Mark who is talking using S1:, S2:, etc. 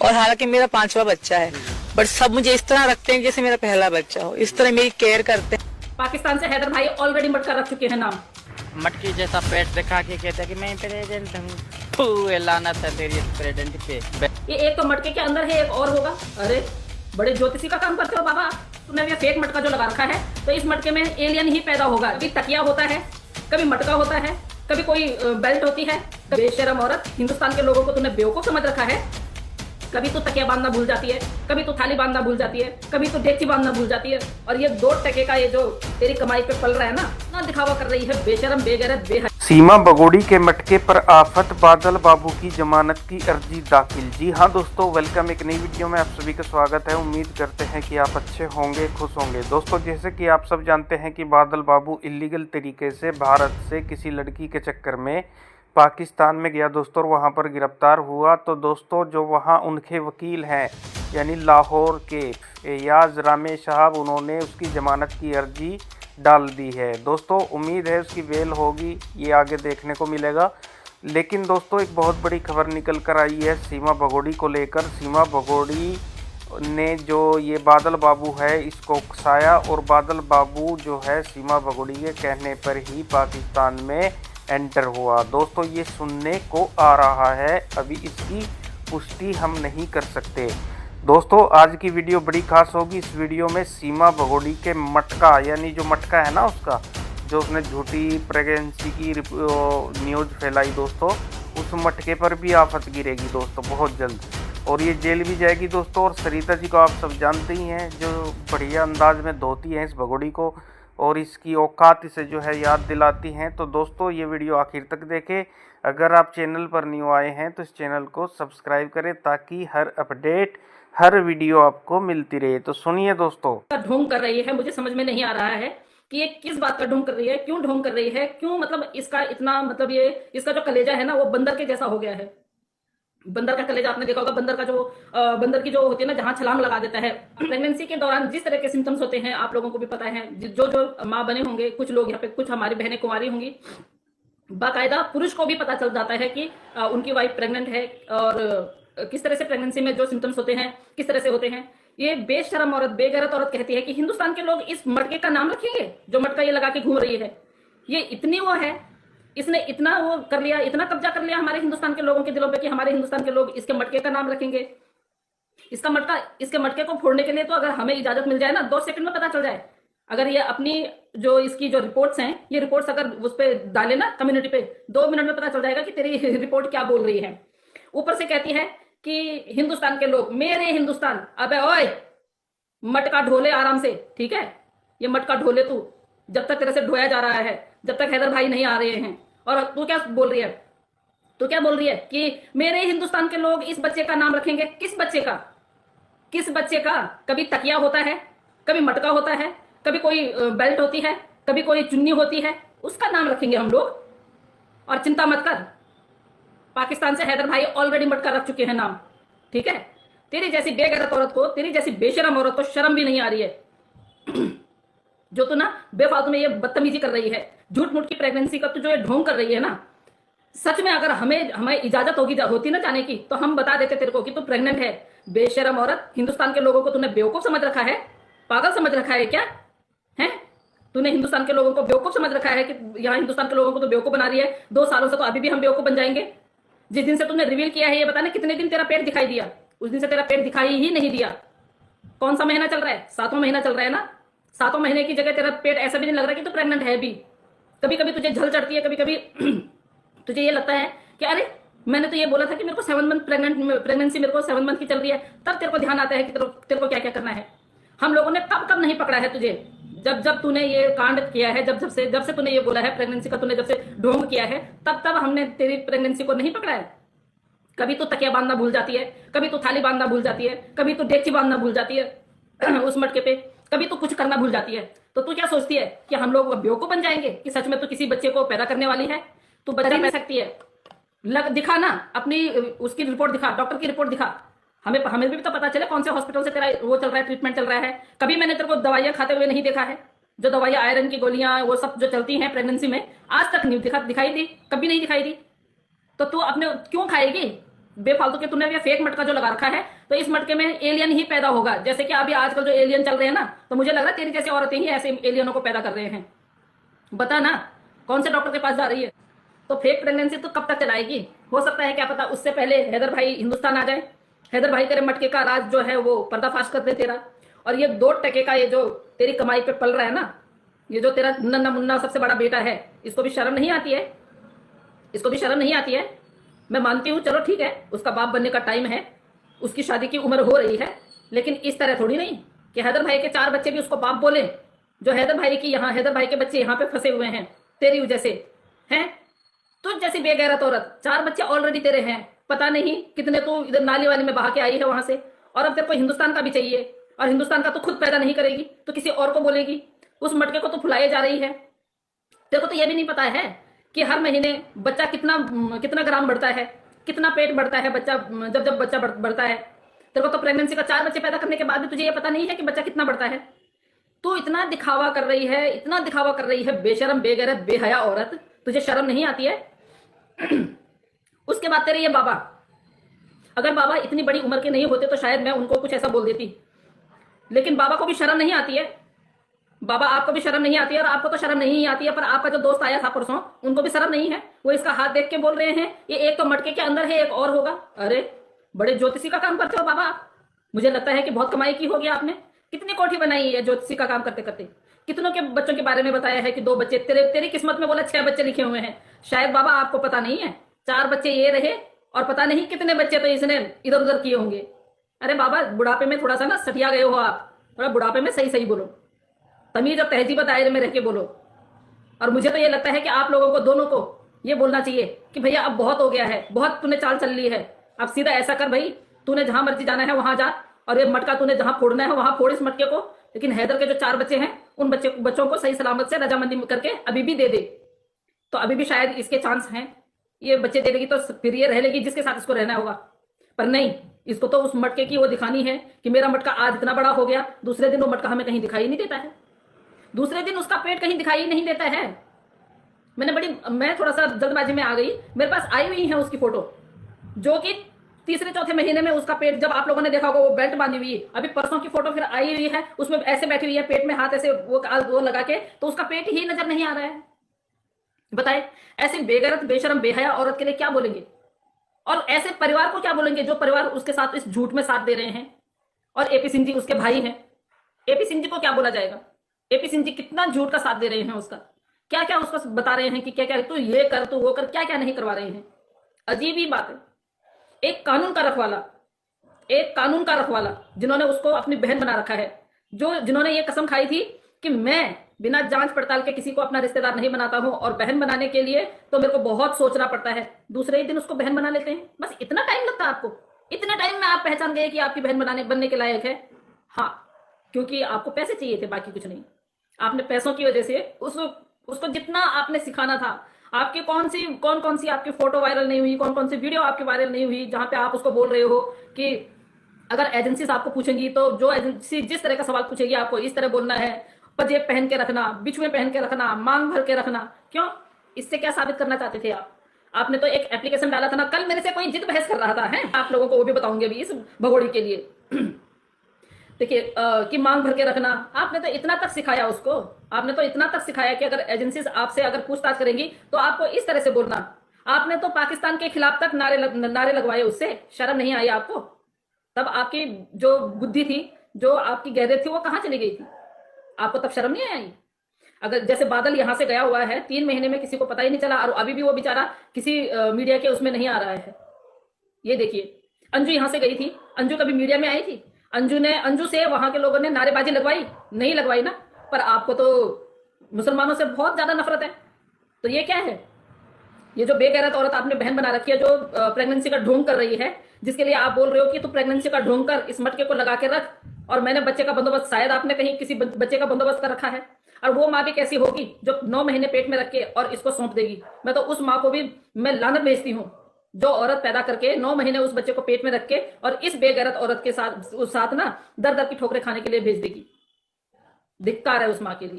S1: और हालांकि मेरा 5वां बच्चा है, बट सब मुझे इस तरह रखते हैं जैसे मेरा पहला बच्चा हो, इस तरह मेरी केयर करते हैं।
S2: पाकिस्तान से हैदर भाई ऑलरेडी मटका रख चुके हैं नाम।
S3: मटकी जैसा पेट दिखा के कहता है कि मैं प्रेसिडेंट हूँ। लानत है तेरी प्रेसिडेंट पे।
S2: ये एक तो मटके के अंदर है, एक और होगा। अरे बड़े ज्योतिषी का काम करते हो बाबा। तुमने ये फेक मटका जो लगा रखा है, तो इस मटके में एलियन ही पैदा होगा। कभी तकिया होता है, कभी मटका होता है, कभी कोई बेल्ट होती है। बेशरम औरत, हिंदुस्तान के लोगों को तुमने बेवकूफ समझ रखा है। कभी तो तकिया बांधना भूल जाती है, कभी तो थाली बांधना भूल जाती है, कभी तो डेगची बांधना भूल जाती है। और ये 2 टके का ये जो तेरी कमाई पे पल रहा है ना दिखावा कर रही है। बेशरम, बेगैरत, बेहया।
S4: सीमा बगोड़ी के मटके पर आफत, बादल बाबू की जमानत की अर्जी दाखिल। जी हाँ दोस्तों, वेलकम एक नई वीडियो में आप सभी का स्वागत है। उम्मीद करते हैं कि आप अच्छे होंगे, खुश होंगे। दोस्तों, जैसे कि आप सब जानते हैं कि बादल बाबू इलीगल तरीके से भारत से किसी लड़की के चक्कर में पाकिस्तान में गया दोस्तों, और वहाँ पर गिरफ्तार हुआ। तो दोस्तों, जो वहाँ उनके वकील हैं यानी लाहौर के एयाज रामे साहब, उन्होंने उसकी जमानत की अर्जी डाल दी है। दोस्तों, उम्मीद है उसकी बेल होगी, ये आगे देखने को मिलेगा। लेकिन दोस्तों, एक बहुत बड़ी खबर निकल कर आई है सीमा बगोड़ी को लेकर। सीमा बगोड़ी ने जो ये बादल बाबू है इसको उकसाया, और बादल बाबू जो है सीमा बगोड़ी के कहने पर ही पाकिस्तान में एंटर हुआ। दोस्तों, ये सुनने को आ रहा है, अभी इसकी पुष्टि हम नहीं कर सकते। दोस्तों, आज की वीडियो बड़ी खास होगी। इस वीडियो में सीमा बगोड़ी के मटका, यानी जो मटका है ना उसका, जो उसने झूठी प्रेगनेंसी की न्यूज़ फैलाई दोस्तों, उस मटके पर भी आफत गिरेगी दोस्तों बहुत जल्द, और ये जेल भी जाएगी दोस्तों। और सरिता जी को आप सब जानते ही हैं, जो बढ़िया अंदाज में धोती हैं इस बगोड़ी को, और इसकी औकात इसे जो है याद दिलाती हैं। तो दोस्तों, ये वीडियो आखिर तक देखें। अगर आप चैनल पर न्यू आए हैं तो इस चैनल को सब्सक्राइब करें, ताकि हर अपडेट, हर वीडियो आपको मिलती रहे। तो सुनिए दोस्तों।
S2: ढोंग कर रही है, मुझे समझ में नहीं आ रहा है कि ये किस बात का ढोंग कर रही है, क्यों ढोंग कर रही है, क्यों मतलब इसका इतना मतलब ये इसका जो कलेजा है ना वो बंदर के जैसा हो गया है। बंदर का कलेजा आपने देखा होगा, बंदर का जो बंदर की जो होती है ना, जहां छलांग लगा देता है। प्रेगनेंसी के दौरान जिस तरह के सिम्टम्स होते हैं आप लोगों को भी पता है। जो जो माँ बने होंगे, कुछ लोग यहाँ पे, कुछ हमारी बहनें कुंवारी होंगी, बाकायदा पुरुष को भी पता चल जाता है कि उनकी वाइफ प्रेग्नेंट है, और किस तरह से प्रेगनेंसी में जो सिम्टम्स होते हैं किस तरह से होते हैं। ये बेशरम औरत, बेगैरत औरत कहती है कि हिंदुस्तान के लोग इस मटके का नाम रखेंगे जो मटका ये लगा के घूम रही है। ये इतनी वो है, इसने इतना वो कर लिया, इतना कब्जा कर लिया हमारे हिंदुस्तान के लोगों के दिलों पे कि हमारे हिंदुस्तान के लोग इसके मटके का नाम रखेंगे। इसके मटके को फोड़ने के लिए तो अगर हमें इजाजत मिल जाए ना, 2 सेकंड में पता चल जाए। अगर ये अपनी जो इसकी जो रिपोर्ट्स हैं, ये रिपोर्ट्स अगर उस पर डाले ना कम्युनिटी पे, 2 मिनट में पता चल जाएगा कि तेरी रिपोर्ट क्या बोल रही है। ऊपर से कहती है कि हिंदुस्तान के लोग, मेरे हिंदुस्तान, अबे ओए मटका ढोले आराम से, ठीक है? ये मटका ढोले तू, जब तक तेरे से ढोया जा रहा है, जब तक हैदर भाई नहीं आ रहे हैं। और तू क्या बोल रही है? तू क्या बोल रही है कि मेरे हिंदुस्तान के लोग इस बच्चे का नाम रखेंगे। किस बच्चे का? किस बच्चे का? कभी तकिया होता है, कभी मटका होता है, कभी कोई बेल्ट होती है, कभी कोई चुन्नी होती है, उसका नाम रखेंगे हम लोग। और चिंता मत कर, पाकिस्तान से हैदर भाई ऑलरेडी मटका रख चुके हैं नाम, ठीक है? तेरी जैसी बेगैरत औरत को, तेरी जैसी बेशरम औरत को शर्म भी नहीं आ रही है जो तू ना बेफालतू में ये बदतमीजी कर रही है, झूठ मूठ की प्रेगनेंसी का तू जो ये ढोंग कर रही है ना। सच में अगर हमें इजाजत होती ना जाने की, तो हम बता देते तेरे को कि तू प्रेग्नेंट है। बेशरम औरत, हिंदुस्तान के लोगों को तूने बेवकूफ समझ रखा है, पागल समझ रखा है क्या है? तूने हिंदुस्तान के लोगों को बेवकूफ समझ रखा है कि यहाँ हिंदुस्तान के लोगों को तो बेवकूफ बना रही है। 2 सालों से तो अभी भी हम बेवकूफ बन जाएंगे। जिस दिन से तुमने रिवील किया है, ये बताना कितने दिन तेरा पेट दिखाई दिया? उस दिन से तेरा पेट दिखाई ही नहीं दिया। कौन सा महीना चल रहा है? 7वां महीना चल रहा है ना। 7वें महीने की जगह तेरा पेट ऐसा भी नहीं लग रहा कि तू प्रेग्नेंट है भी। कभी कभी तुझे झल चढ़ती है, कभी कभी तुझे ये लगता है कि अरे मैंने तो ये बोला था कि मेरे को 7 मंथ प्रेगनेंसी मेरे को 7 मंथ की चल रही है। तब तेरे को ध्यान आता है कि तेरे को क्या क्या करना है। हम लोगों ने कब नहीं पकड़ा है तुझे? जब तूने ये कांड किया है, जब से तूने ये बोला है प्रेगनेंसी का, तूने जब से ढोंग किया है, तब हमने तेरी प्रेगनेंसी को नहीं पकड़ा है। कभी तो तकिया बांधना भूल जाती है, कभी तो थाली बांधना भूल जाती है, कभी तो डेगची बांधना भूल जाती है उस मटके पे, कभी तो कुछ करना भूल जाती है। तो तू क्या सोचती है कि हम लोग बेवकूफ बन जाएंगे कि सच में तो किसी बच्चे को पैदा करने वाली है? तू बचा नहीं सकती है। दिखा ना अपनी उसकी रिपोर्ट दिखा, डॉक्टर की रिपोर्ट दिखा। हमें भी तो पता चले कौन से हॉस्पिटल से तेरा वो चल रहा है, ट्रीटमेंट चल रहा है। कभी मैंने तेरे को दवाइयां खाते हुए नहीं देखा है। जो दवाइयां, आयरन की गोलियां, वो सब जो चलती हैं प्रेगनेंसी में, आज तक नहीं दिखाई दी, कभी नहीं दिखाई दी। तो तू अपने क्यों खाएगी? बेफालतू के तूने ये फेक मटका जो लगा रखा है, तो इस मटके में एलियन ही पैदा होगा। जैसे कि अभी आजकल जो एलियन चल रहे हैं ना, तो मुझे लग रहा है तेरी जैसी औरतें ही ऐसे एलियनों को पैदा कर रहे हैं। बता ना कौन से डॉक्टर के पास जा रही है? तो फेक प्रेगनेंसी तो कब तक चलाएगी? हो सकता है क्या पता उससे पहले हैदर भाई हिंदुस्तान आ जाए, हैदर भाई तेरे मटके का राज जो है वो पर्दाफाश कर दे तेरा। और ये 2 टके का ये जो तेरी कमाई पे पल रहा है ना, ये जो तेरा नन्ना मुन्ना सबसे बड़ा बेटा है, इसको भी शर्म नहीं आती है? इसको भी शर्म नहीं आती है? मैं मानती हूँ, चलो ठीक है, उसका बाप बनने का टाइम है, उसकी शादी की उम्र हो रही है, लेकिन इस तरह थोड़ी नहीं कि हैदर भाई के 4 बच्चे भी उसको बाप बोले। जो हैदर भाई की यहाँ हैदर भाई के बच्चे यहाँ पे फंसे हुए हैं तेरी वजह से हैं। तुझ जैसी बेगैरत औरत, 4 बच्चे ऑलरेडी तेरे हैं, पता नहीं कितने तू इधर नाली वाली में बहा के आई है वहां से, और अब तेरे को हिंदुस्तान का भी चाहिए, और हिंदुस्तान का तो खुद पैदा नहीं करेगी तो किसी और को बोलेगी। उस मटके को तो फुलाए जा रही है। तेरे को तो यह भी नहीं पता है कि हर महीने बच्चा कितना ग्राम बढ़ता है, कितना पेट बढ़ता है बच्चा, जब बच्चा बढ़ता है। तेरे को तो प्रेगनेंसी का 4 बच्चे पैदा करने के बाद भी तुझे ये पता नहीं है कि बच्चा कितना बढ़ता है। तू इतना दिखावा कर रही है, इतना दिखावा कर रही है, बेशरम बेगैरत बेहया औरत, तुझे शर्म नहीं आती है? उसके बाद तेरे ये बाबा, अगर बाबा इतनी बड़ी उम्र के नहीं होते तो शायद मैं उनको कुछ ऐसा बोल देती, लेकिन बाबा को भी शर्म नहीं आती है। बाबा आपको भी शर्म नहीं आती है, और आपको तो शर्म नहीं आती है, पर आपका जो दोस्त आया था परसों, उनको भी शर्म नहीं है। वो इसका हाथ देख के बोल रहे हैं ये एक तो मटके के अंदर है, एक और होगा। अरे बड़े ज्योतिषी का काम करते हो बाबा आप। मुझे लगता है कि बहुत कमाई की होगी आपने। कितनी कोठी बनाई है ज्योतिषी का काम करते करते? कितनों के बच्चों के बारे में बताया है कि 2 बच्चे, तेरी किस्मत में बोला 6 बच्चे लिखे हुए हैं। शायद बाबा आपको पता नहीं है, 4 बच्चे ये रहे, और पता नहीं कितने बच्चे तो इसने इधर उधर किए होंगे। अरे बाबा बुढ़ापे में थोड़ा सा ना सटिया गए हो आप, थोड़ा बुढ़ापे में सही बोलो, तमीज और तहजीब दायरे में रह के बोलो। और मुझे तो ये लगता है कि आप लोगों को दोनों को ये बोलना चाहिए कि भैया अब बहुत हो गया है, बहुत तूने चाल चल ली है, अब सीधा ऐसा कर भाई, तूने जहां मर्जी जाना है वहां जा, और ये मटका तूने जहां फोड़ना है वहां फोड़ इस मटके को। लेकिन हैदर के जो 4 बच्चे हैं उन बच्चों को सही सलामत से रजामंदी करके अभी भी दे दे, तो अभी भी शायद इसके चांस हैं। ये बच्चे दे देगी तो फिर ये रह लेगी जिसके साथ इसको रहना होगा, पर नहीं, इसको तो उस मटके की वो दिखानी है कि मेरा मटका आज इतना बड़ा हो गया, दूसरे दिन वो मटका हमें कहीं दिखाई नहीं देता है, दूसरे दिन उसका पेट कहीं दिखाई नहीं देता है। मैं थोड़ा सा जल्दबाजी में आ गई, मेरे पास आई हुई है उसकी फोटो, जो कि 3-4 महीने में उसका पेट, जब आप लोगों ने देखा होगा वो बेल्ट बांधी हुई है। अभी परसों की फोटो फिर आई हुई है, उसमें ऐसे बैठी हुई है, पेट में हाथ ऐसे वो लगा के, तो उसका पेट ही नजर नहीं आ रहा है। बताए ऐसे बेगैरत बेशरम बेहया औरत के लिए क्या बोलेंगे, और ऐसे परिवार को क्या बोलेंगे जो परिवार उसके साथ इस झूठ में साथ दे रहे हैं। और एपी सिंह जी उसके भाई हैं, एपी सिंह जी को क्या बोला जाएगा? एपी सिंह जी कितना झूठ का साथ दे रहे हैं उसका, क्या क्या उसको बता रहे हैं कि क्या क्या तू ये कर, तू वो कर, क्या क्या नहीं करवा रहे हैं। अजीब ही बात है। एक कानून का रखवाला जिन्होंने उसको अपनी बहन बना रखा है, जिन्होंने ये कसम खाई थी कि मैं बिना जांच पड़ताल के किसी को अपना रिश्तेदार नहीं बनाता हूं, और बहन बनाने के लिए तो मेरे को बहुत सोचना पड़ता है, दूसरे ही दिन उसको बहन बना लेते हैं। बस इतना टाइम लगता है आपको? इतना टाइम में आप पहचान गए कि आपकी बहन बनने के लायक है? हाँ, क्योंकि आपको पैसे चाहिए थे, बाकी कुछ नहीं। आपने पैसों की वजह से उसको जितना आपने सिखाना था, आपके कौन कौन सी आपकी फोटो वायरल नहीं हुई, कौन सी वीडियो आपकी वायरल नहीं हुई, जहां पे आप उसको बोल रहे हो कि अगर एजेंसी आपको पूछेंगी तो जो एजेंसी जिस तरह का सवाल पूछेगी आपको इस तरह बोलना है, पजेब पहन के रखना, बिछुए पहन के रखना, मांग भर के रखना। क्यों? इससे क्या साबित करना चाहते थे आप? आपने तो एक एप्लीकेशन डाला था ना, कल मेरे से कोई जिद बहस कर रहा था, है आप लोगों को वो भी बताऊंगी अभी इस भगोड़ी के लिए। देखिए कि मांग भर के रखना, आपने तो इतना तक सिखाया उसको, आपने तो इतना तक सिखाया कि अगर एजेंसीज आपसे अगर पूछताछ करेंगी तो आपको इस तरह से बोलना। आपने तो पाकिस्तान के खिलाफ तक नारे लगवाए, उससे शर्म नहीं आई आपको? तब आपकी जो बुद्धि थी, जो आपकी गहरियत थी, वो कहाँ चली गई थी? आपको तब शर्म नहीं आई? अगर जैसे बादल यहां से गया हुआ है, 3 महीने में किसी को पता ही नहीं चला, और अभी भी वो बेचारा किसी मीडिया के उसमें नहीं आ रहा है। ये देखिए, अंजू यहां से गई थी, अंजू कभी मीडिया में आई थी? अंजू से वहां के लोगों ने नारेबाजी लगवाई? नहीं लगवाई ना। पर आपको तो मुसलमानों से बहुत ज्यादा नफरत है। तो ये क्या है? ये जो बेगैरत औरत आपने बहन बना रखी है, जो प्रेगनेंसी का ढोंग कर रही है, जिसके लिए आप बोल रहे हो कि तू प्रेगनेंसी का ढोंग कर, इस मटके को लगा के रख, और मैंने बच्चे का बंदोबस्त, शायद आपने कहीं किसी बच्चे का बंदोबस्त कर रखा है। और वो माँ भी कैसी होगी जो 9 महीने पेट में रख के और इसको सौंप देगी? मैं तो उस माँ को भी मैं लानत भेजती हूँ जो औरत पैदा करके 9 महीने उस बच्चे को पेट में रख के और इस बेगैरत औरत के साथ ना दर दर की ठोकरें खाने के लिए भेज देगी। धिक्कार है उस माँ के लिए।